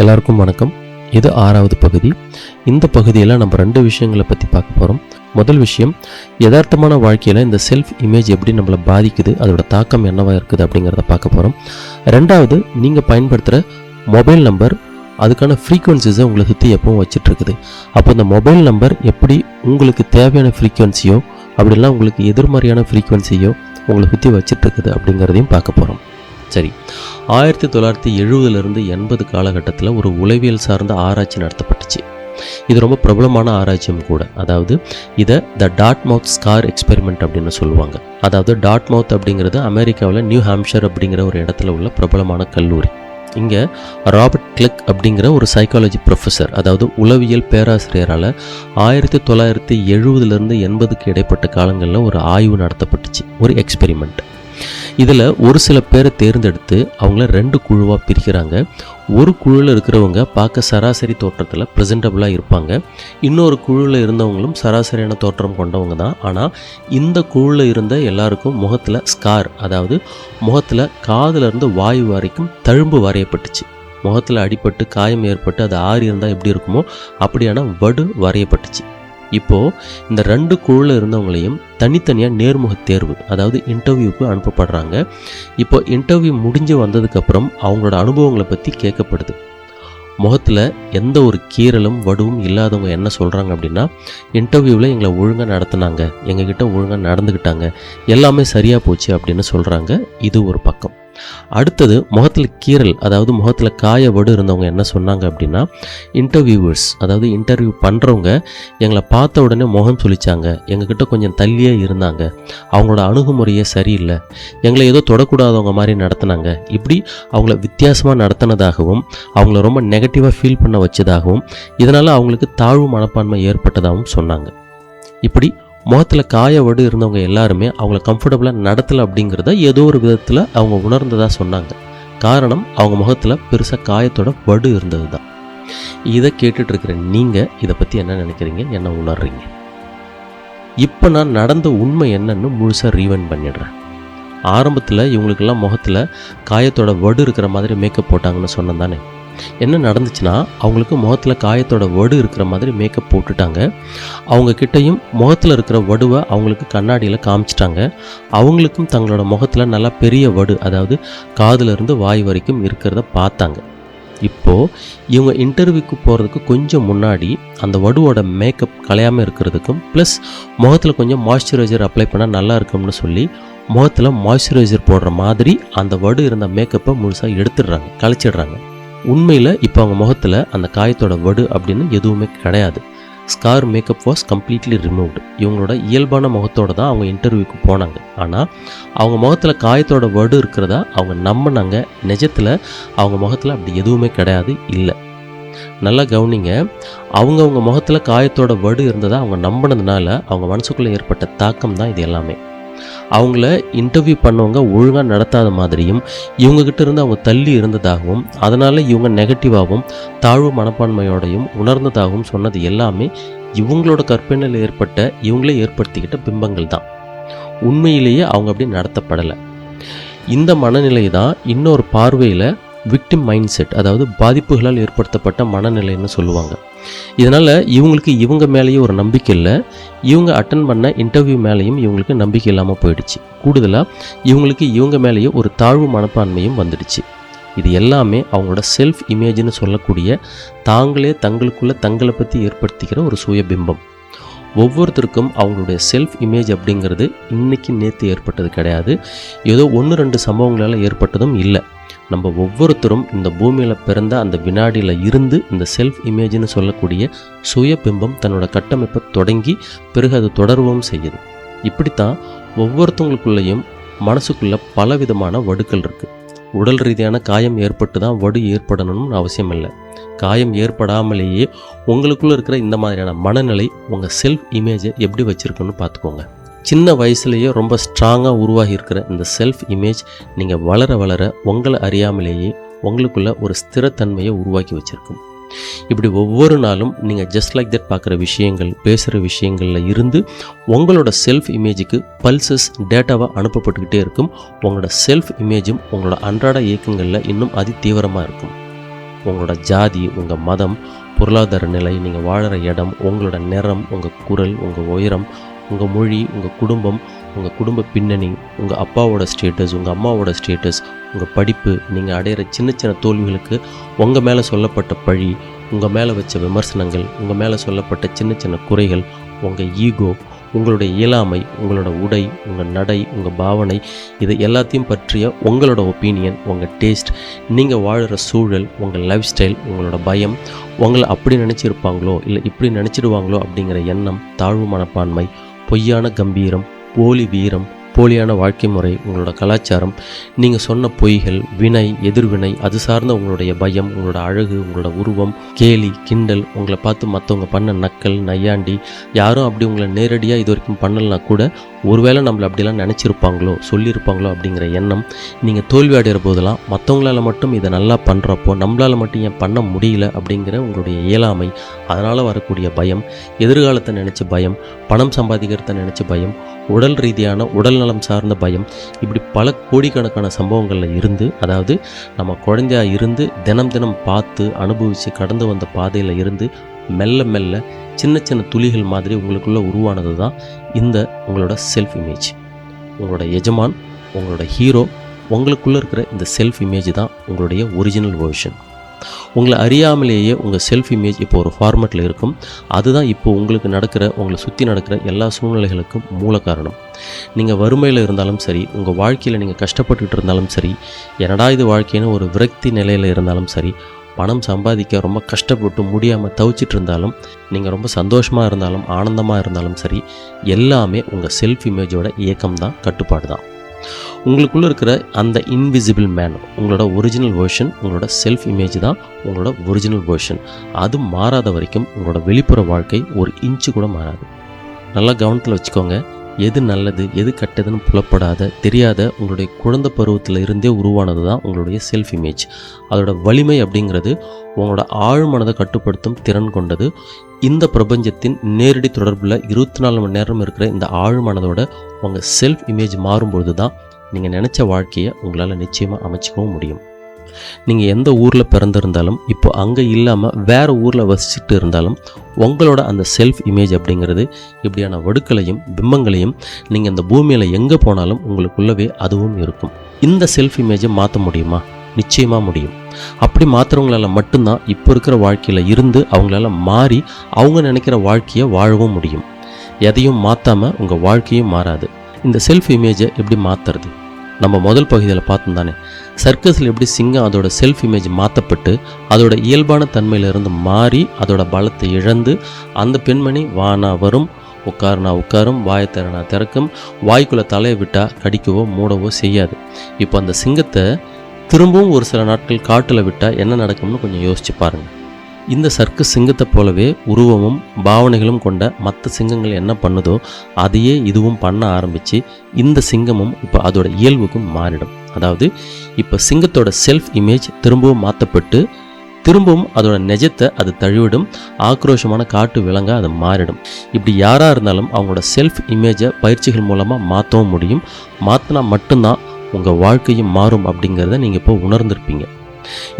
எல்லாருக்கும் வணக்கம். இது 6வது பகுதி. இந்த பகுதியில் நம்ம 2 விஷயங்களை பற்றி பார்க்க போகிறோம். முதல் விஷயம், யதார்த்தமான வாழ்க்கையில் இந்த செல்ஃப் இமேஜ் எப்படி நம்மளை பாதிக்குது, அதோட தாக்கம் என்னவாக இருக்குது அப்படிங்கிறத பார்க்க போகிறோம். ரெண்டாவது, நீங்கள் பயன்படுத்துகிற மொபைல் நம்பர் அதுக்கான ஃப்ரீக்குவன்சிஸை உங்களை சுற்றி எப்பவும் வச்சிட்ருக்குது. அப்போ இந்த மொபைல் நம்பர் எப்படி உங்களுக்கு தேவையான ஃப்ரீக்குவன்சியோ அப்படிலாம் உங்களுக்கு எதிர்மறையான ஃப்ரீக்குவன்சியோ உங்களை சுற்றி வச்சிட்ருக்குது அப்படிங்கிறதையும் பார்க்க போகிறோம். சரி, 1970லேருந்து 80 காலகட்டத்தில் ஒரு உளவியல் சார்ந்த ஆராய்ச்சி நடத்தப்பட்டுச்சு. இது ரொம்ப பிரபலமான ஆராய்ச்சியும் கூட. அதாவது இதை த டார்ட்மவுத் ஸ்கார் எக்ஸ்பெரிமெண்ட் அப்படின்னு சொல்லுவாங்க. அதாவது டார்ட்மவுத் அப்படிங்கிறது அமெரிக்காவில் நியூ ஹாம்ஷர் அப்படிங்கிற ஒரு இடத்துல உள்ள பிரபலமான கல்லூரி. இங்கே ராபர்ட் கிளக் அப்படிங்கிற ஒரு சைக்காலஜி ப்ரொஃபஸர், அதாவது உளவியல் பேராசிரியரால் 1970லேருந்து 80க்கு இடைப்பட்ட காலங்களில் ஒரு ஆய்வு நடத்தப்பட்டுச்சு, ஒரு எக்ஸ்பெரிமெண்ட். இதில் ஒரு சில பேரை தேர்ந்தெடுத்து அவங்கள 2 குழுவாக பிரிக்கிறாங்க. ஒரு குழுவில் இருக்கிறவங்க பார்க்க சராசரி தோற்றத்தில் ப்ரெசென்டபுளாக இருப்பாங்க. இன்னொரு குழுவில் இருந்தவங்களும் சராசரியான தோற்றம் கொண்டவங்க தான். ஆனால் இந்த குழுவில் இருந்த எல்லாருக்கும் முகத்தில் ஸ்கார், அதாவது முகத்தில் காதிலிருந்து வாயு வரைக்கும் தழும்பு வரையப்பட்டுச்சு. முகத்தில் அடிபட்டு காயம் ஏற்பட்டு அது ஆறி இருந்தால் எப்படி இருக்குமோ அப்படியான வடு வரையப்பட்டுச்சு. இப்போது இந்த 2 குழுவில் இருந்தவங்களையும் தனித்தனியாக நேர்முக தேர்வு, அதாவது இன்டர்வியூக்கு அனுப்பப்படுறாங்க. இப்போ இன்டர்வியூ முடிஞ்சு வந்ததுக்கப்புறம் அவங்களோட அனுபவங்களை பற்றி கேட்கப்படுது. முகத்தில் எந்த ஒரு கீறலும் வடுவும் இல்லாதவங்க என்ன சொல்கிறாங்க அப்படின்னா, இன்டர்வியூவில் எங்களை ஒழுங்காக நடத்துனாங்க, எங்ககிட்ட ஒழுங்காக நடந்துக்கிட்டாங்க, எல்லாமே சரியாக போச்சு அப்படின்னு சொல்கிறாங்க. இது ஒரு பக்கம். அடுத்தது, முகத்தில் கீறல், அதாவது முகத்தில் காய வடு இருந்தவங்க என்ன சொன்னாங்க அப்படின்னா, இன்டர்வியூவர்ஸ், அதாவது இன்டர்வியூ பண்ணுறவங்க எங்களை பார்த்த உடனே முகம் சுளிச்சாங்க, எங்ககிட்ட கொஞ்சம் தள்ளியே இருந்தாங்க, அவங்களோட அணுகுமுறையே சரியில்லை, எங்களை ஏதோ தொடக்கூடாதவங்க மாதிரி நடத்தினாங்க, இப்படி அவங்கள வித்தியாசமாக நடத்தினதாகவும் அவங்கள ரொம்ப நெகட்டிவாக ஃபீல் பண்ண வச்சதாகவும் இதனால் அவங்களுக்கு தாழ்வு மனப்பான்மை ஏற்பட்டதாகவும் சொன்னாங்க. இப்படி முகத்தில் காய வடு இருந்தவங்க எல்லாருமே அவங்கள கம்ஃபர்டபுளாக நடத்தலை அப்படிங்கிறத ஏதோ ஒரு விதத்தில் அவங்க உணர்ந்ததாக சொன்னாங்க. காரணம், அவங்க முகத்தில் பெருசாக காயத்தோட வடு இருந்தது தான். இதை கேட்டுட்டு இருக்கிற நீங்கள் இதை பற்றி என்ன நினைக்கிறீங்க, என்ன உணர்றீங்க? இப்போ நான் நடந்த உண்மை என்னன்னு முழுசாக ரீவைண்ட் பண்ணிடுறேன். ஆரம்பத்தில் இவங்களுக்கெல்லாம் முகத்தில் காயத்தோட வடு இருக்கிற மாதிரி மேக்கப் போட்டாங்கன்னு சொன்னேன் தானே. என்ன நடந்துச்சுன்னா, அவங்களுக்கு முகத்தில் காயத்தோட வடு இருக்கிற மாதிரி மேக்கப் போட்டுட்டாங்க. அவங்கக்கிட்டையும் முகத்தில் இருக்கிற வடுவை அவங்களுக்கு கண்ணாடியில் காமிச்சிட்டாங்க. அவங்களுக்கும் தங்களோட முகத்தில் நல்லா பெரிய வடு, அதாவது காதிலிருந்து வாய் வரைக்கும் இருக்கிறத பார்த்தாங்க. இப்போது இவங்க இன்டர்வியூக்கு போகிறதுக்கு கொஞ்சம் முன்னாடி அந்த வடுவோட மேக்கப் கலையாமல் இருக்கிறதுக்கும் ப்ளஸ் முகத்தில் கொஞ்சம் மாய்ஸ்சரைசர் அப்ளை பண்ணால் நல்லா இருக்கும்னு சொல்லி முகத்தில் மாய்ஸ்சரைசர் போடுற மாதிரி அந்த வடு இருந்த மேக்கப்பை முழுசாக எடுத்துடுறாங்க, கழிச்சிடுறாங்க. உண்மையில் இப்போ அவங்க முகத்தில் அந்த காயத்தோட வடு அப்படின்னு எதுவுமே கிடையாது. Scar makeup was completely removed. இவங்களோட இயல்பான முகத்தோடு தான் அவங்க இன்டர்வியூக்கு போனாங்க. ஆனால் அவங்க முகத்தில் காயத்தோட வடு இருக்கிறதா அவங்க நம்பினாங்க. நிஜத்தில் அவங்க முகத்தில் அப்படி எதுவுமே கிடையாது, இல்லை. நல்லா கவனிங்க, அவங்கவுங்க முகத்தில் காயத்தோட வடு இருந்ததா அவங்க நம்பினதுனால அவங்க மனசுக்குள்ளே ஏற்பட்ட தாக்கம் தான் இது எல்லாமே. அவங்கள இன்டர்வியூ பண்ணவங்க ஒழுங்காக நடத்தாத மாதிரியும் இவங்ககிட்ட இருந்து அவங்க தள்ளி இருந்ததாகவும் அதனால் இவங்க நெகட்டிவாகவும் தாழ்வு மனப்பான்மையோடையும் உணர்ந்ததாகவும் சொன்னது எல்லாமே இவங்களோட கற்பனையில் ஏற்பட்ட, இவங்களே ஏற்படுத்திக்கிட்ட பிம்பங்கள் தான். உண்மையிலேயே அவங்க அப்படி நடத்தப்படலை. இந்த மனநிலை தான் இன்னொரு பார்வையில் விக்டிம் மைண்ட் செட், அதாவது பாதிப்புகளால் ஏற்படுத்தப்பட்ட மனநிலைன்னு சொல்லுவாங்க. இதனால் இவங்களுக்கு இவங்க மேலேயே ஒரு நம்பிக்கை இல்லை, இவங்க அட்டன் பண்ண இன்டர்வியூ மேலேயும் இவங்களுக்கு நம்பிக்கை இல்லாமல் போயிடுச்சு. கூடுதலாக இவங்களுக்கு இவங்க மேலேயே ஒரு தாழ்வு மனப்பான்மையும் வந்துடுச்சு. இது எல்லாமே அவங்களோட செல்ஃப் இமேஜ்னு சொல்லக்கூடிய தாங்களே தங்களுக்குள்ள தங்களை பற்றி ஏற்படுத்திக்கிற ஒரு சுயபிம்பம். ஒவ்வொருத்தருக்கும் அவங்களுடைய செல்ஃப் இமேஜ் அப்படிங்கிறது இன்றைக்கி நேற்று ஏற்பட்டது கிடையாது, ஏதோ 1-2 சம்பவங்களால் ஏற்பட்டதும் இல்லை. நம்ம ஒவ்வொருத்தரும் இந்த பூமியில் பிறந்த அந்த வினாடியில் இருந்து இந்த செல்ஃப் இமேஜ்னு சொல்லக்கூடிய சுயபிம்பம் தன்னோட கட்டமைப்பை தொடங்கி பிறகு அது தொடரவும் செய்யுது. இப்படித்தான் ஒவ்வொருத்தவங்களுக்குள்ளேயும் மனசுக்குள்ளே பலவிதமான வடுக்கள் இருக்குது. உடல் ரீதியான காயம் ஏற்பட்டு தான் வடு ஏற்படணும்னு அவசியம் இல்லை. காயம் ஏற்படாமலேயே உங்களுக்குள்ளே இருக்கிற இந்த மாதிரியான மனநிலை உங்கள் செல்ஃப் இமேஜை எப்படி வச்சுருக்குன்னு பார்த்துக்கோங்க. சின்ன வயசுலேயே ரொம்ப ஸ்ட்ராங்காக உருவாகி இருக்கிற இந்த செல்ஃப் இமேஜ் நீங்கள் வளர வளர உங்களை அறியாமலேயே உங்களுக்குள்ள ஒரு ஸ்திரத்தன்மையை உருவாக்கி வச்சுருக்கும். இப்படி ஒவ்வொரு நாளும் நீங்கள் ஜஸ்ட் லைக் தட் பார்க்குற விஷயங்கள், பேசுகிற விஷயங்களில் இருந்து உங்களோட செல்ஃப் இமேஜுக்கு பல்சஸ் டேட்டாவாக அனுப்பப்பட்டுக்கிட்டே இருக்கும். உங்களோட செல்ஃப் இமேஜும் உங்களோட அன்றாட இயக்கங்களில் இன்னும் அதி தீவிரமாக இருக்கும். உங்களோட ஜாதி, உங்கள் மதம், பொருளாதார நிலை, நீங்கள் வாழுற இடம், உங்களோட நிறம், உங்கள் குரல், உங்கள் உயரம், உங்கள் மொழி, உங்கள் குடும்பம், உங்கள் குடும்ப பின்னணி, உங்கள் அப்பாவோட ஸ்டேட்டஸ், உங்கள் அம்மாவோட ஸ்டேட்டஸ், உங்கள் படிப்பு, நீங்கள் அடையிற சின்ன சின்ன தோல்விகளுக்கு உங்கள் மேலே சொல்லப்பட்ட பழி, உங்கள் மேலே வச்ச விமர்சனங்கள், உங்கள் மேலே சொல்லப்பட்ட சின்ன சின்ன குறைகள், உங்கள் ஈகோ, உங்களுடைய இயலாமை, உங்களோட உடை, உங்கள் நடை, உங்கள் பாவனை, இது எல்லாத்தையும் பற்றிய உங்களோட ஒப்பீனியன், உங்கள் டேஸ்ட், நீங்கள் வாழுற சூழல், உங்கள் லைஃப் ஸ்டைல், உங்களோட பயம், உங்களை அப்படி நினச்சிருப்பாங்களோ இல்லை இப்படி நினச்சிடுவாங்களோ அப்படிங்கிற எண்ணம், தாழ்வு மனப்பான்மை, பொய்யான கம்பீரம், போலி வீரம், போலியான வாழ்க்கை முறை, உங்களோட கலாச்சாரம், நீங்கள் சொன்ன பொய்கள், வினை, எதிர்வினை, அது சார்ந்த உங்களுடைய பயம், உங்களோட அழகு, உங்களோட உருவம், கேலி, கிண்டல், உங்களை பார்த்து மற்றவங்க பண்ண நக்கல், நையாண்டி, யாரும் அப்படி உங்களை நேரடியாக இது வரைக்கும் பண்ணலனா கூட ஒருவேளை நம்மளை அப்படிலாம் நினச்சிருப்பாங்களோ சொல்லியிருப்பாங்களோ அப்படிங்கிற எண்ணம், நீங்கள் தோல்வி அடைகிற போதெல்லாம் மற்றவங்களால் மட்டும் இதை நல்லா பண்ணுறப்போ நம்மளால் மட்டும் ஏன் பண்ண முடியல அப்படிங்கிற உங்களுடைய இயலாமை, அதனால் வரக்கூடிய பயம், எதிர்காலத்தை நினச்ச பயம், பணம் சம்பாதிக்கிறத நினச்ச பயம், உடல் ரீதியான உடல் நலம் சார்ந்த பயம், இப்படி பல கோடிக்கணக்கான சம்பவங்களில் இருந்து, அதாவது நம்ம குழந்தையாக இருந்து தினம் தினம் பார்த்து அனுபவித்து கடந்து வந்த பாதையில் இருந்து மெல்ல மெல்ல சின்ன சின்ன துளிகள் மாதிரி உங்களுக்குள்ளே உருவானது தான் இந்த உங்களோட செல்ஃப் இமேஜ். உங்களோட எஜமான், உங்களோட ஹீரோ, உங்களுக்குள்ளே இருக்கிற இந்த செல்ஃப் இமேஜ் தான் உங்களுடைய ஒரிஜினல் வேர்ஷன். உங்களை அறியாமலேயே உங்கள் செல்ஃப் இமேஜ் இப்போ ஒரு ஃபார்மேட்டில் இருக்கும். அதுதான் இப்போ உங்களுக்கு நடக்கிற, உங்களை சுற்றி நடக்கிற எல்லா சூழ்நிலைகளுக்கும் மூல காரணம். நீங்கள் வறுமையில் இருந்தாலும் சரி, உங்கள் வாழ்க்கையில் நீங்கள் கஷ்டப்பட்டுட்டு இருந்தாலும் சரி, என்னடா இது வாழ்க்கைன்னு ஒரு விரக்தி நிலையில் இருந்தாலும் சரி, பணம் சம்பாதிக்க ரொம்ப கஷ்டப்பட்டு முடியாமல் தவிச்சிட்டு இருந்தாலும், நீங்கள் ரொம்ப சந்தோஷமாக இருந்தாலும் ஆனந்தமாக இருந்தாலும் சரி, எல்லாமே உங்கள் செல்ஃப் இமேஜோட இயக்கம் தான், கட்டுப்பாடு தான். உங்களுக்குள்ளே இருக்கிற அந்த இன்விசிபிள் மேன், உங்களோட ஒரிஜினல் வேர்ஷன், உங்களோட செல்ஃப் இமேஜ் தான் உங்களோட ஒரிஜினல் வேர்ஷன். அது மாறாத வரைக்கும் உங்களோட வெளிப்புற வாழ்க்கை ஒரு இன்ச்சு கூட மாறாது. நல்லா கவனத்தில் வச்சுக்கோங்க. எது நல்லது எது கெட்டதுன்னு புலப்படாத, தெரியாத உங்களுடைய குழந்தை பருவத்தில் இருந்தே உருவானது தான் உங்களுடைய செல்ஃப் இமேஜ். அதோட வலிமை அப்படிங்கிறது உங்களோட ஆழ்மனதை கட்டுப்படுத்தும் திறன் கொண்டது. இந்த பிரபஞ்சத்தின் நேரடி தொடர்பில் 24 மணி நேரம் இருக்கிற இந்த ஆழ்மனதோட உங்கள் செல்ஃப் இமேஜ் மாறும்பொழுது தான் நீங்கள் நினச்ச வாழ்க்கையை உங்களால் நிச்சயமாக அமைச்சிக்கவும் முடியும். நீங்கள் எந்த ஊரில் பிறந்திருந்தாலும், இப்போ அங்கே இல்லாமல் வேறு ஊரில் வசிச்சுட்டு இருந்தாலும், உங்களோட அந்த செல்ஃப் இமேஜ் அப்படிங்கிறது இப்படியான வடுக்களையும் பிம்பங்களையும் நீங்கள் இந்த பூமியில் எங்கே போனாலும் உங்களுக்குள்ளவே அதுவும் இருக்கும். இந்த செல்ஃப் இமேஜை மாற்ற முடியுமா? நிச்சயமாக முடியும். அப்படி மாற்றுறவங்களால மட்டும்தான் இப்போ இருக்கிற வாழ்க்கையில் இருந்து அவங்களால மாறி அவங்க நினைக்கிற வாழ்க்கையை வாழவும் முடியும். எதையும் மாற்றாமல் உங்கள் வாழ்க்கையும் மாறாது. இந்த செல்ஃப் இமேஜை எப்படி மாற்றுறது? நம்ம முதல் பகுதியில் பார்த்தோம் தானே, சர்க்கஸில் எப்படி சிங்கம் அதோட செல்ஃப் இமேஜ் மாற்றப்பட்டு அதோட இயல்பான தன்மையிலிருந்து மாறி அதோட பலத்தை இழந்து, அந்த பெண்மணி வானா வரும், உட்காருனா உட்காரும், வாயை திறனா திறக்கும், வாய்க்குள்ளே தலையை விட்டால் கடிக்கவோ மூடவோ செய்யாது. இப்போ அந்த சிங்கத்தை திரும்பவும் ஒரு சில நாட்கள் காட்டில் விட்டால் என்ன நடக்கும்னு கொஞ்சம் யோசிச்சு பாருங்கள். இந்த சர்க்கஸ் சிங்கத்தை போலவே உருவமும் பாவனைகளும் கொண்ட மற்ற சிங்கங்கள் என்ன பண்ணுதோ அதையே இதுவும் பண்ண ஆரம்பித்து இந்த சிங்கமும் இப்போ அதோட இயல்புக்கும் மாறிடும். அதாவது இப்போ சிங்கத்தோட செல்ஃப் இமேஜ் திரும்பவும் மாற்றப்பட்டு திரும்பவும் அதோட நிஜத்தை அது தழுவிடும். ஆக்ரோஷமான காட்டு விலங்கா அது மாறிடும். இப்படி யாராக இருந்தாலும் அவங்களோட செல்ஃப் இமேஜை பயிற்சிகள் மூலமாக மாற்றவும் முடியும். மாற்றினா மட்டும்தான் உங்கள் வாழ்க்கையும் மாறும் அப்படிங்கிறத நீங்கள் இப்போ உணர்ந்திருப்பீங்க.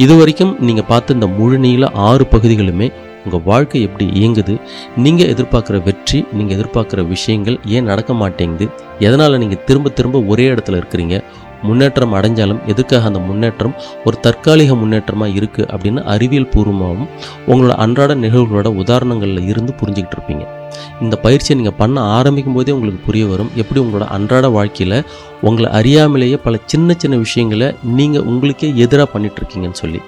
இது வரைக்கும் நீங்கள் பார்த்த இந்த முழு நீள 6 பகுதிகளுமே உங்கள் வாழ்க்கை எப்படி இயங்குது, நீங்கள் எதிர்பார்க்குற வெற்றி, நீங்கள் எதிர்பார்க்குற விஷயங்கள் ஏன் நடக்க மாட்டேங்குது, எதனால் நீங்கள் திரும்ப திரும்ப ஒரே இடத்துல இருக்கிறீங்க, முன்னேற்றம் அடைஞ்சாலும் எதுக்காக அந்த முன்னேற்றம் ஒரு தற்காலிக முன்னேற்றமாக இருக்குது அப்படின்னு அறிவியல் பூர்வமாகவும் உங்களோட அன்றாட நிகழ்வுகளோட உதாரணங்களில் இருந்து புரிஞ்சுக்கிட்டு இருப்பீங்க. இந்த பயிற்சியை நீங்கள் பண்ண ஆரம்பிக்கும் போதே உங்களுக்கு புரிய வரும் எப்படி உங்களோட அன்றாட வாழ்க்கையில் உங்களை அறியாமலேயே பல சின்ன சின்ன விஷயங்களை நீங்கள் உங்களுக்கே எதிராக பண்ணிகிட்ருக்கீங்கன்னு சொல்லி.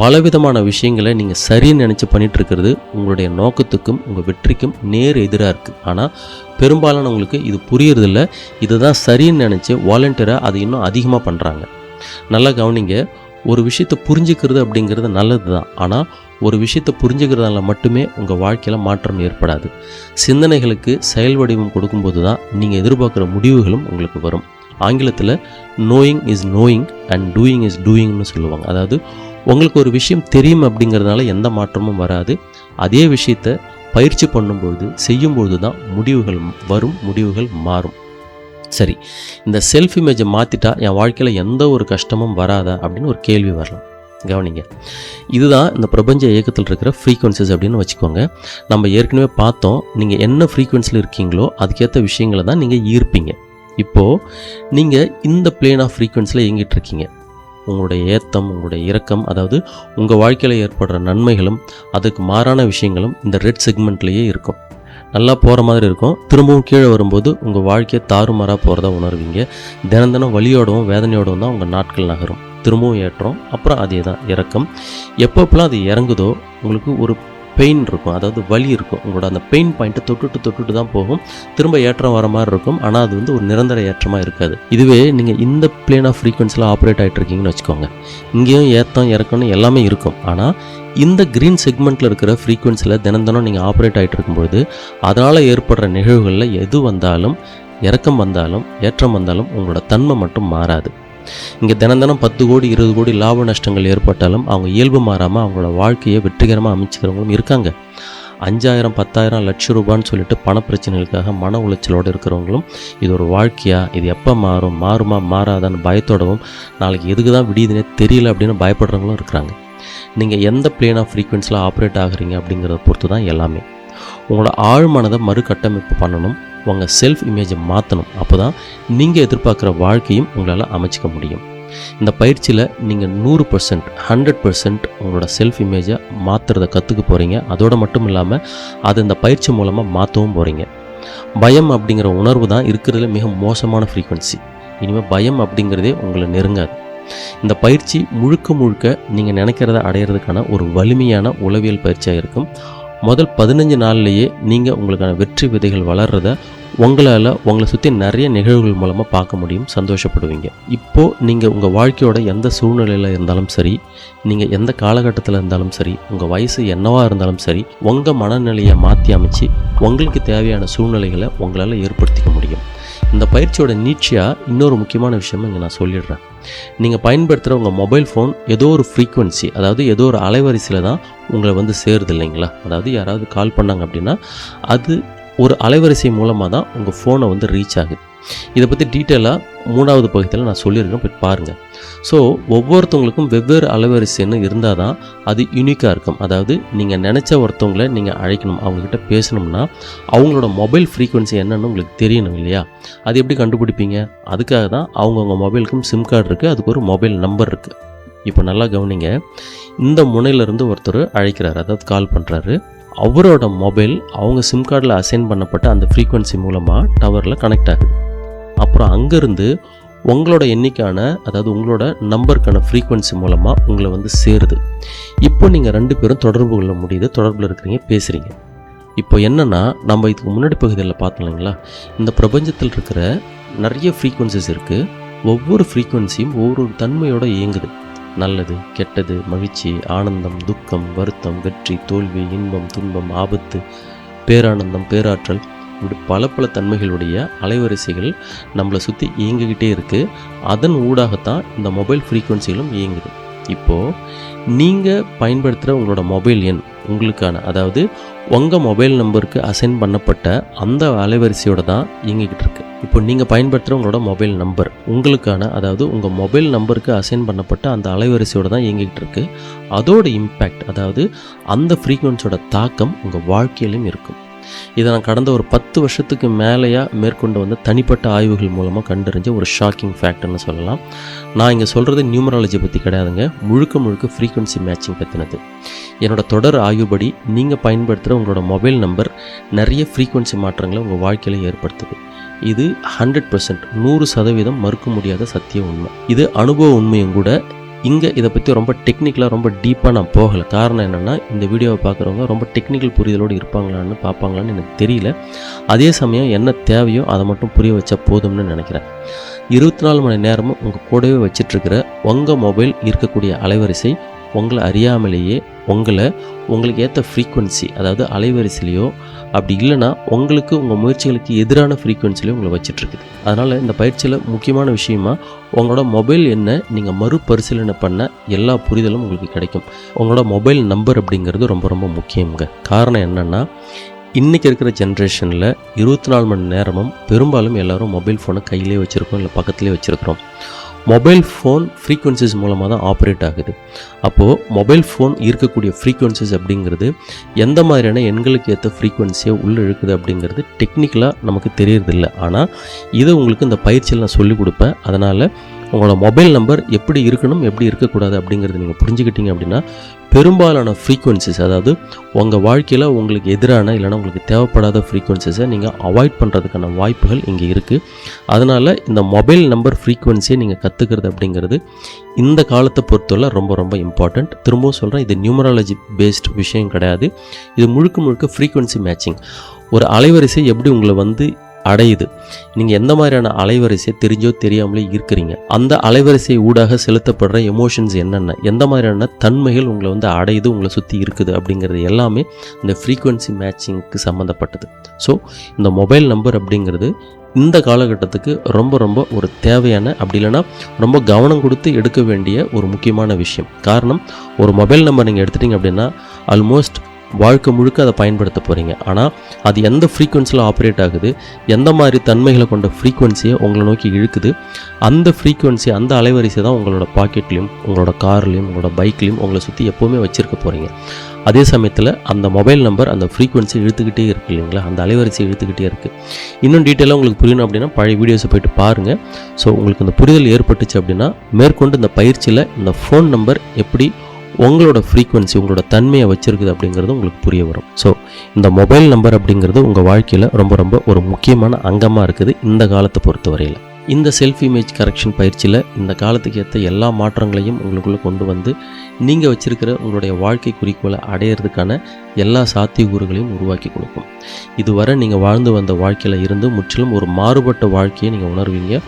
பலவிதமான விஷயங்களை நீங்கள் சரின்னு நினச்சி பண்ணிகிட்ருக்கிறது உங்களுடைய நோக்கத்துக்கும் உங்கள் வெற்றிக்கும் நேர் எதிராக இருக்குது. ஆனால் பெரும்பாலானவங்களுக்கு இது புரியறதில்ல. இதுதான் சரின்னு நினச்சி வாலண்டியராக அதை இன்னும் அதிகமாக பண்ணுறாங்க. நல்லா கவனிங்க. ஒரு விஷயத்தை புரிஞ்சுக்கிறது அப்படிங்கிறது நல்லது தான். ஆனால் ஒரு விஷயத்தை புரிஞ்சுக்கிறதால மட்டுமே உங்கள் வாழ்க்கையில் மாற்றம் ஏற்படாது. சிந்தனைகளுக்கு செயல் வடிவம் கொடுக்கும்போது தான் நீங்கள் எதிர்பார்க்குற முடிவுகளும் உங்களுக்கு வரும். ஆங்கிலத்தில் knowing is knowing and doing is டூயிங்னு சொல்லுவாங்க. அதாவது உங்களுக்கு ஒரு விஷயம் தெரியும் அப்படிங்கிறதுனால எந்த மாற்றமும் வராது. அதே விஷயத்தை பயிற்சி பண்ணும்பொழுது செய்யும்பொழுது தான் முடிவுகள் வரும், முடிவுகள் மாறும். சரி, இந்த செல்ஃப் இமேஜை மாற்றிட்டா என் வாழ்க்கையில் எந்த ஒரு கஷ்டமும் வராதா அப்படின்னு ஒரு கேள்வி வரலாம். கவனிங்க. இதுதான் இந்த பிரபஞ்ச இயக்கத்தில் இருக்கிற ஃப்ரீக்வன்சிஸ் அப்படின்னு வச்சுக்கோங்க. நம்ம ஏற்கனவே பார்த்தோம், நீங்கள் என்ன ஃப்ரீக்வன்சியில் இருக்கீங்களோ அதுக்கேற்ற விஷயங்களை தான் நீங்கள் ஈர்ப்பீங்க. இப்போது நீங்கள் இந்த பிளேன் ஆஃப் ஃப்ரீக்வன்சியில் இயங்கிட்டு இருக்கீங்க. உங்களுடைய ஏத்தம், உங்களுடைய இரக்கம், அதாவது உங்கள் வாழ்க்கையில் ஏற்படுற நன்மைகளும் அதுக்கு மாறான விஷயங்களும் இந்த ரெட் செக்மெண்ட்லேயே இருக்கும். நல்லா போகிற மாதிரி இருக்கும். திரும்பவும் கீழே வரும்போது உங்கள் வாழ்க்கையை தாறுமாறாக போகிறதா உணர்வீங்க. தினம் தினம் வலியோடவும் வேதனையோடவும் தான் உங்கள் நாட்கள் நகரும். திரும்பவும் ஏற்றம், அப்புறம் அதே தான் இறக்கம். எப்பப்பெல்லாம் அது இறங்குதோ உங்களுக்கு ஒரு பெயின் இருக்கும், அதாவது வலி இருக்கும். உங்களோட அந்த பெயின் பாயிண்ட்டை தொட்டுட்டு தான் போகும். திரும்ப ஏற்றம் வர மாதிரி இருக்கும். ஆனால் அது வந்து ஒரு நிரந்தர ஏற்றமாக இருக்காது. இதுவே நீங்கள் இந்த பிளேன் ஆஃப் ஃப்ரீக்வன்சியில் ஆப்ரேட் ஆகிட்டு இருக்கீங்கன்னு வச்சுக்கோங்க. இங்கேயும் ஏற்றம் இறக்கம்னு எல்லாமே இருக்கும். ஆனால் இந்த க்ரீன் செக்மெண்ட்டில் இருக்கிற ஃப்ரீக்வன்சியில் தினம் நீங்கள் ஆப்ரேட் ஆகிட்டு இருக்கும்பொழுது அதனால் ஏற்படுற நிகழ்வுகளில் எது வந்தாலும், இறக்கம் வந்தாலும் ஏற்றம் வந்தாலும் உங்களோட தன்மை மட்டும் மாறாது. இங்கே தினம் 10 கோடி 20 கோடி லாப நஷ்டங்கள் ஏற்பட்டாலும் அவங்க இயல்பு மாறாமல் அவங்களோட வாழ்க்கையை வெற்றிகரமாக அமைச்சுக்கிறவங்களும் இருக்காங்க. 5,000 10,000 லட்சம் ரூபான்னு சொல்லிட்டு பணப்பிரச்சனைகளுக்காக மன உளைச்சலோடு இருக்கிறவங்களும் இது ஒரு வாழ்க்கையா, இது எப்போ மாறுமா மாறாதான்னு பயத்தோடவும் நாளைக்கு எதுக்கு தான் விடியுதுனே தெரியல அப்படின்னு பயப்படுறவங்களும் இருக்கிறாங்க. நீங்கள் எந்த பிளேன் ஆஃப் ஃப்ரீக்வன்சியில் ஆப்ரேட் ஆகுறீங்க அப்படிங்கிறத பொறுத்து தான் எல்லாமே. உங்களோட ஆழ்மனதை மறுகட்டமைப்பு பண்ணணும், உங்கள் செல்ஃப் இமேஜை மாற்றணும். அப்போ தான் நீங்கள் எதிர்பார்க்குற வாழ்க்கையும் உங்களால் அமைச்சிக்க முடியும். இந்த பயிற்சியில் நீங்கள் 100% 100% உங்களோட செல்ஃப் இமேஜை மாற்றுறதை கற்றுக்க போகிறீங்க. அதோடு மட்டும் இல்லாமல் அதை இந்த பயிற்சி மூலமாக மாற்றவும் போகிறீங்க. பயம் அப்படிங்கிற உணர்வு தான் இருக்கிறதுல மிக மோசமான ஃப்ரீக்வன்சி. இனிமேல் பயம் அப்படிங்கிறதே உங்களை நெருங்காது. இந்த பயிற்சி முழுக்க நீங்கள் நினைக்கிறத அடையிறதுக்கான ஒரு வலிமையான உளவியல் பயிற்சியாக இருக்கும். முதல் 15 நாள்லேயே நீங்கள் உங்களுக்கான வெற்றி விதைகள் வளர்கிறத உங்களை சுற்றி நிறைய நிகழ்வுகள் மூலமாக பார்க்க முடியும், சந்தோஷப்படுவீங்க. இப்போது நீங்கள் உங்கள் வாழ்க்கையோட எந்த சூழ்நிலையில் இருந்தாலும் சரி, நீங்கள் எந்த காலகட்டத்தில் இருந்தாலும் சரி, உங்கள் வயசு என்னவாக இருந்தாலும் சரி, உங்கள் மனநிலையை மாற்றி அமைச்சு உங்களுக்கு தேவையான சூழ்நிலைகளை உங்களால் ஏற்படுத்திக்க முடியும். இந்த பயிற்சியோட நீட்சியாக இன்னொரு முக்கியமான விஷயமும் இங்கே நான் சொல்லிடுறேன். நீங்கள் பயன்படுத்துகிற உங்கள் மொபைல் ஃபோன் ஏதோ ஒரு ஃப்ரீக்வன்சி, அதாவது ஏதோ ஒரு அலைவரிசையில் தான் உங்களை வந்து சேருது இல்லைங்களா? அதாவது யாராவது கால் பண்ணாங்க அப்படின்னா அது ஒரு அலைவரிசை மூலமாக தான் உங்கள் ஃபோனை வந்து ரீச் ஆகுது. இதை பற்றி டீட்டெயிலாக 3வது பகுதியில் நான் சொல்லியிருக்கேன், போய் பாருங்கள். ஸோ ஒவ்வொருத்தவங்களுக்கும் வெவ்வேறு அலைவரிசைன்னு இருந்தால் தான் அது யூனிக்காக இருக்கும். அதாவது நீங்கள் நினச்ச ஒருத்தவங்களை நீங்கள் அழைக்கணும், அவங்கக்கிட்ட பேசணும்னா அவங்களோட மொபைல் ஃப்ரீக்வன்சி என்னன்னு உங்களுக்கு தெரியணும் இல்லையா? அது எப்படி கண்டுபிடிப்பீங்க? அதுக்காக தான் அவங்கவுங்க மொபைலுக்கும் சிம் கார்டு இருக்குது, அதுக்கு ஒரு மொபைல் நம்பர் இருக்குது. இப்போ நல்லா கவனிங்க. இந்த முனையிலேருந்து ஒருத்தர் அழைக்கிறாரு, அதாவது கால் பண்ணுறாரு. அவரோட மொபைல் அவங்க சிம் கார்டில் அசைன் பண்ணப்பட்ட அந்த ஃப்ரீக்வன்சி மூலமாக டவரில் கனெக்ட் ஆகுது. அப்புறம் அங்கேருந்து உங்களோட எண்ணிக்கான, அதாவது உங்களோட நம்பருக்கான ஃப்ரீக்வன்சி மூலமாக உங்களை வந்து சேருது. இப்போ நீங்கள் 2 பேரும் தொடர்பு கொள்ள முடியுது, தொடர்பில் இருக்கிறீங்க, பேசுகிறீங்க. இப்போ என்னென்னா, நம்ம இதுக்கு முன்னாடி பகுதியில் பார்த்தோம் இல்லைங்களா, இந்த பிரபஞ்சத்தில் இருக்கிற நிறைய ஃப்ரீக்வன்சிஸ் இருக்குது. ஒவ்வொரு ஃப்ரீக்வன்சியும் ஒவ்வொரு தன்மையோடு இயங்குது. நல்லது, கெட்டது, மகிழ்ச்சி, ஆனந்தம், துக்கம், வருத்தம், வெற்றி, தோல்வி, இன்பம், துன்பம், ஆபத்து, பேரானந்தம், பேராற்றல், இப்படி பல தன்மைகளுடைய அலைவரிசைகள் நம்மளை சுற்றி இயங்கிக்கிட்டே இருக்குது. அதன் ஊடாகத்தான் இந்த மொபைல் ஃப்ரீக்வன்சிகளும் இயங்குது. இப்போது நீங்கள் பயன்படுத்துகிற உங்களோட மொபைல் எண் உங்களுக்கான, அதாவது உங்கள் மொபைல் நம்பருக்கு அசைன் பண்ணப்பட்ட அந்த அலைவரிசையோடு தான் இயங்கிக்கிட்டு இருக்கு. இப்போ நீங்கள் பயன்படுத்துகிற உங்களோட மொபைல் நம்பர் உங்களுக்கான, அதாவது உங்கள் மொபைல் நம்பருக்கு அசைன் பண்ணப்பட்ட அந்த அலைவரிசையோடு தான் இயங்கிக்கிட்டு இருக்கு. அதோட இம்பேக்ட், அதாவது அந்த ஃப்ரீக்வன்சியோட தாக்கம் உங்கள் வாழ்க்கையிலும் இருக்கும். இதை நான் கடந்த ஒரு 10 வருஷத்துக்கு மேலேயாக மேற்கொண்டு வந்த தனிப்பட்ட ஆய்வுகள் மூலமாக கண்டறிஞ்ச ஒரு ஷாக்கிங் ஃபேக்டர்னு சொல்லலாம். நான் இங்கே சொல்கிறது நியூமராலஜி பற்றி கிடையாதுங்க, முழுக்க ஃப்ரீக்வன்சி மேட்சிங் பற்றினது. என்னோடய தொடர் ஆய்வுபடி நீங்கள் பயன்படுத்துகிற உங்களோட மொபைல் நம்பர் நிறைய ஃப்ரீக்வன்சி மாற்றங்களை உங்கள் வாழ்க்கையில் ஏற்படுத்துது. இது 100% 100% மறுக்க முடியாத சத்திய உண்மை. இது அனுபவ உண்மையும் கூட. இங்கே இதை பற்றி ரொம்ப டெக்னிக்கலாக, ரொம்ப டீப்பாக நான் போகலை. காரணம் என்னென்னா, இந்த வீடியோவை பார்க்குறவங்க ரொம்ப டெக்னிக்கல் புரிதலோடு இருப்பாங்களான்னு பார்ப்பாங்களான்னு எனக்கு தெரியல. அதே சமயம் என்ன தேவையோ அதை மட்டும் புரிய வச்சா போதும்னு நினைக்கிறேன். 24 மணி நேரமும் உங்கள் கூடவே வச்சிட்ருக்கிற உங்கள் மொபைல் இருக்கக்கூடிய அலைவரிசை உங்களை அறியாமலேயே உங்களுக்கு ஏற்ற ஃப்ரீக்வன்சி, அதாவது அலைவரிசையிலையோ, அப்படி இல்லைனா உங்களுக்கு உங்கள் முயற்சிகளுக்கு எதிரான ஃப்ரீக்வன்சிலையோ உங்களை வச்சிட்ருக்குது. அதனால் இந்த பயிற்சியில் முக்கியமான விஷயமா உங்களோட மொபைல் என்ன நீங்கள் மறுபரிசீலனை பண்ண எல்லா புரிதலும் உங்களுக்கு கிடைக்கும். உங்களோட மொபைல் நம்பர் அப்படிங்கிறது ரொம்ப முக்கியங்க. காரணம் என்னென்னா, இன்றைக்கி இருக்கிற ஜென்ரேஷனில் 24 மணி நேரமும் பெரும்பாலும் எல்லோரும் மொபைல் ஃபோனை கையிலே வச்சுருக்கோம், இல்லை பக்கத்துலேயே வச்சுருக்கிறோம். மொபைல் ஃபோன் ஃப்ரீக்வன்சிஸ் மூலமாக தான் ஆப்ரேட் ஆகுது. அப்போது மொபைல் ஃபோன் இருக்கக்கூடிய ஃப்ரீக்வன்சிஸ் அப்படிங்கிறது எந்த மாதிரியான எண்களுக்கு ஏற்ற ஃப்ரீக்வன்சியை உள்ளே இழுக்குது அப்படிங்கிறது டெக்னிக்கலாக நமக்கு தெரியறதில்ல. ஆனால் இதை உங்களுக்கு இந்த பயிற்சியில் நான் சொல்லிக் கொடுப்பேன். அதனால் உங்களோட மொபைல் நம்பர் எப்படி இருக்கணும், எப்படி இருக்கக்கூடாது அப்படிங்கிறது நீங்கள் புரிஞ்சுக்கிட்டீங்க அப்படின்னா பெரும்பாலான ஃப்ரீக்வன்சிஸ், அதாவது உங்கள் வாழ்க்கையில் உங்களுக்கு எதிரான இல்லைனா உங்களுக்கு தேவைப்படாத ஃப்ரீக்வன்சிஸை நீங்கள் அவாய்ட் பண்ணுறதுக்கான வாய்ப்புகள் இங்கே இருக்குது. அதனால் இந்த மொபைல் நம்பர் ஃப்ரீக்வன்சியை நீங்கள் கற்றுக்கிறது அப்படிங்கிறது இந்த காலத்தை பொறுத்தவரை ரொம்ப ரொம்ப இம்பார்ட்டண்ட். திரும்பவும் சொல்கிறேன், இது நியூமராலஜி பேஸ்ட் விஷயம் கிடையாது. இது முழுக்க முழுக்க ஃப்ரீக்வன்சி மேட்சிங். ஒரு அலைவரிசை எப்படி உங்களை அடையுது, நீங்கள் எந்த மாதிரியான அலைவரிசை தெரிஞ்சோ தெரியாமலே இருக்கிறீங்க, அந்த அலைவரிசை ஊடாக செலுத்தப்படுற எமோஷன்ஸ் என்னென்ன, எந்த மாதிரியான தன்மைகள் உங்களை அடையுது, உங்களை சுற்றி இருக்குது அப்படிங்கிறது எல்லாமே இந்த ஃப்ரீக்வன்சி மேட்சிங்க்கு சம்மந்தப்பட்டது. ஸோ இந்த மொபைல் நம்பர் அப்படிங்கிறது இந்த காலகட்டத்துக்கு ரொம்ப ரொம்ப ஒரு தேவையான, அப்படி இல்லைன்னா ரொம்ப கவனம் கொடுத்து எடுக்க வேண்டிய ஒரு முக்கியமான விஷயம். காரணம், ஒரு மொபைல் நம்பர் நீங்கள் எடுத்துட்டிங்க அப்படின்னா ஆல்மோஸ்ட் வாழ்க்கை முழுக்க அதை பயன்படுத்த போகிறீங்க. ஆனால் அது எந்த ஃப்ரீக்வன்சியில் ஆப்ரேட் ஆகுது, எந்த மாதிரி தன்மைகளை கொண்ட ஃப்ரீக்வன்சியை உங்களை நோக்கி இழுக்குது, அந்த ஃப்ரீக்வன்சி, அந்த அலைவரிசை தான் உங்களோட பாக்கெட்லேயும் உங்களோட கார்லேயும் உங்களோட பைக்லேயும் உங்களை சுற்றி எப்போவுமே வச்சுருக்க போகிறீங்க. அதே சமயத்தில் அந்த மொபைல் நம்பர் அந்த ஃப்ரீக்வன்சி இழுத்துக்கிட்டே இருக்குது இல்லைங்களா, அந்த அலைவரிசை இழுத்துக்கிட்டே இருக்குது. இன்னும் டீட்டெயிலாக உங்களுக்கு புரியணும் அப்படின்னா பழைய வீடியோஸை போய்ட்டு பாருங்கள். ஸோ உங்களுக்கு இந்த புரிதல் ஏற்பட்டுச்சு அப்படின்னா மேற்கொண்டு இந்த பயிற்சியில் இந்த ஃபோன் நம்பர் எப்படி உங்களோட ஃப்ரீக்வன்சி, உங்களோட தன்மையை வச்சுருக்குது அப்படிங்கிறது உங்களுக்கு புரிய வரும். ஸோ இந்த மொபைல் நம்பர் அப்படிங்கிறது உங்கள் வாழ்க்கையில் ரொம்ப ரொம்ப ஒரு முக்கியமான அங்கமாக இருக்குது இந்த காலத்தை பொறுத்தவரையில். இந்த செல்ஃப் இமேஜ் கரெக்ஷன் பயிற்சியில் இந்த காலத்துக்கு ஏற்ற எல்லா மாற்றங்களையும் உங்களுக்குள்ளே கொண்டு வந்து நீங்கள் வச்சுருக்கிற உங்களுடைய வாழ்க்கை குறிக்கோளை அடையிறதுக்கான எல்லா சாத்தியக்கூறுகளையும் உருவாக்கி கொடுக்கும். இதுவரை நீங்கள் வாழ்ந்து வந்த வாழ்க்கையில் இருந்து முற்றிலும் ஒரு மாறுபட்ட வாழ்க்கையை நீங்கள் உணர்வீங்க.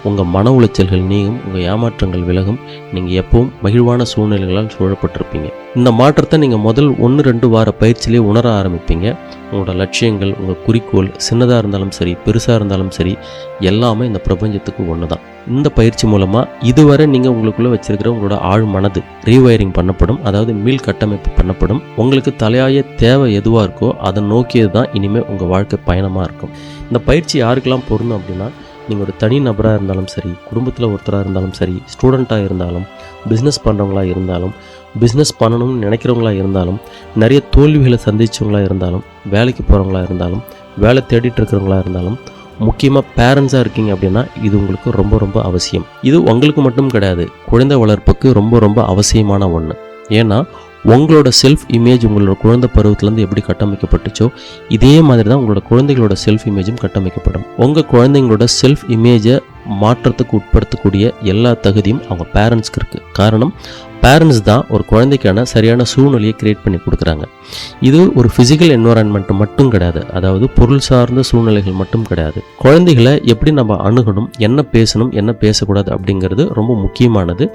உங்கள் மன உளைச்சல்கள் நீங்கும், உங்கள் ஏமாற்றங்கள் விலகும், நீங்கள் எப்பவும் மகிழ்வான சூழ்நிலைகளால் சூழப்பட்டிருப்பீங்க. இந்த மாற்றத்தை நீங்கள் முதல் 1-2 வார பயிற்சியிலே உணர ஆரம்பிப்பீங்க. உங்களோட லட்சியங்கள், உங்கள் குறிக்கோள் சின்னதாக இருந்தாலும் சரி, பெருசாக இருந்தாலும் சரி, எல்லாமே இந்த பிரபஞ்சத்துக்கு ஒன்று தான். இந்த பயிற்சி மூலமாக இதுவரை நீங்கள் உங்களுக்குள்ளே வச்சுருக்கிற உங்களோட ஆழ் மனது ரீவயரிங் பண்ணப்படும், அதாவது மீள் கட்டமைப்பு பண்ணப்படும். உங்களுக்கு தலையாய தேவை எதுவாக இருக்கோ அதை நோக்கியது தான் இனிமேல் உங்கள் வாழ்க்கை பயணமாக இருக்கும். இந்த பயிற்சி யாருக்கெல்லாம் பொருந்தும் அப்படின்னா, நீங்கள் ஒரு தனி நபராக இருந்தாலும் சரி, குடும்பத்தில் ஒருத்தராக இருந்தாலும் சரி, ஸ்டூடெண்ட்டாக இருந்தாலும், பிஸ்னஸ் பண்ணுறவங்களா இருந்தாலும், பிஸ்னஸ் பண்ணணும்னு நினைக்கிறவங்களா இருந்தாலும், நிறைய தோல்விகளை சந்தித்தவங்களா இருந்தாலும், வேலைக்கு போகிறவங்களா இருந்தாலும், வேலை தேடிட்டு இருக்கிறவங்களா இருந்தாலும், முக்கியமாக பேரண்ட்ஸாக இருக்கீங்க அப்படின்னா இது உங்களுக்கு ரொம்ப ரொம்ப அவசியம். இது உங்களுக்கு மட்டும் கிடையாது, குழந்தை வளர்ப்புக்கு ரொம்ப ரொம்ப அவசியமான ஒன்று. ஏன்னா உங்களோட செல்ஃப் இமேஜ் உங்களோட குழந்தை பருவத்திலேருந்து எப்படி கட்டமைக்கப்பட்டுச்சோ இதே மாதிரி தான் உங்களோட குழந்தைகளோட செல்ஃப் இமேஜும் கட்டமைக்கப்படும். உங்கள் குழந்தைங்களோட செல்ஃப் இமேஜை மாற்றத்துக்கு உட்படுத்தக்கூடிய எல்லா தகுதியும் அவங்க பேரண்ட்ஸ்க்கு இருக்குது. காரணம், பேரண்ட்ஸ் தான் ஒரு குழந்தைக்கான சரியான சூழ்நிலையை கிரியேட் பண்ணி கொடுக்குறாங்க. இது ஒரு ஃபிசிக்கல் என்வரான்மெண்ட் மட்டும் கிடையாது, அதாவது பொருள் சார்ந்த சூழ்நிலைகள் மட்டும் கிடையாது. குழந்தைகளை எப்படி நம்ம அணுகணும், என்ன பேசணும், என்ன பேசக்கூடாது அப்படிங்கிறது ரொம்ப முக்கியமானது.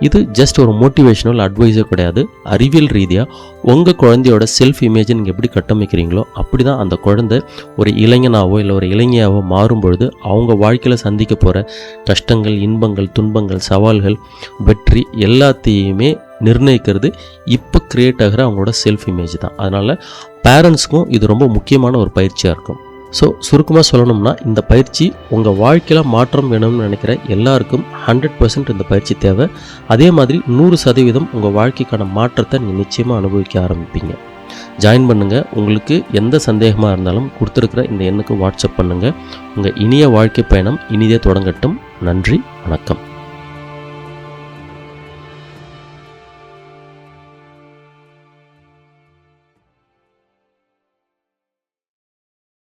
இது ஜஸ்ட் ஒரு மோட்டிவேஷனல் அட்வைஸோ கிடையாது. அறிவியல் ரீதியாக உங்கள் குழந்தையோட செல்ஃப் இமேஜை நீங்கள் எப்படி கட்டமைக்கிறீங்களோ அப்படி தான் அந்த குழந்தை ஒரு இளைஞனாவோ இல்லை ஒரு இளைஞியாவோ மாறும்பொழுது அவங்க வாழ்க்கையில் சந்திக்க போகிற கஷ்டங்கள், இன்பங்கள், துன்பங்கள், சவால்கள், வெற்றி எல்லாத்தையுமே நிர்ணயிக்கிறது இப்போ கிரியேட் ஆகிற அவங்களோட செல்ஃப் இமேஜ் தான். அதனால் பேரண்ட்ஸ்க்கும் இது ரொம்ப முக்கியமான ஒரு பயிற்சியாக இருக்கும். ஸோ சுருக்கமாக சொல்லணும்னா இந்த பயிற்சி உங்கள் வாழ்க்கையில் மாற்றம் வேணும்னு நினைக்கிற எல்லாருக்கும் 100% இந்த பயிற்சி தேவை. அதே மாதிரி 100% உங்கள் வாழ்க்கைக்கான மாற்றத்தை நீங்கள் நிச்சயமாக அனுபவிக்க ஆரம்பிப்பீங்க. ஜாயின் பண்ணுங்கள். உங்களுக்கு எந்த சந்தேகமாக இருந்தாலும் கொடுத்துருக்கிற இந்த எண்ணுக்கு வாட்ஸ்அப் பண்ணுங்கள். உங்கள் இனிய வாழ்க்கை பயணம் இனிதே தொடங்கட்டும். நன்றி, வணக்கம்.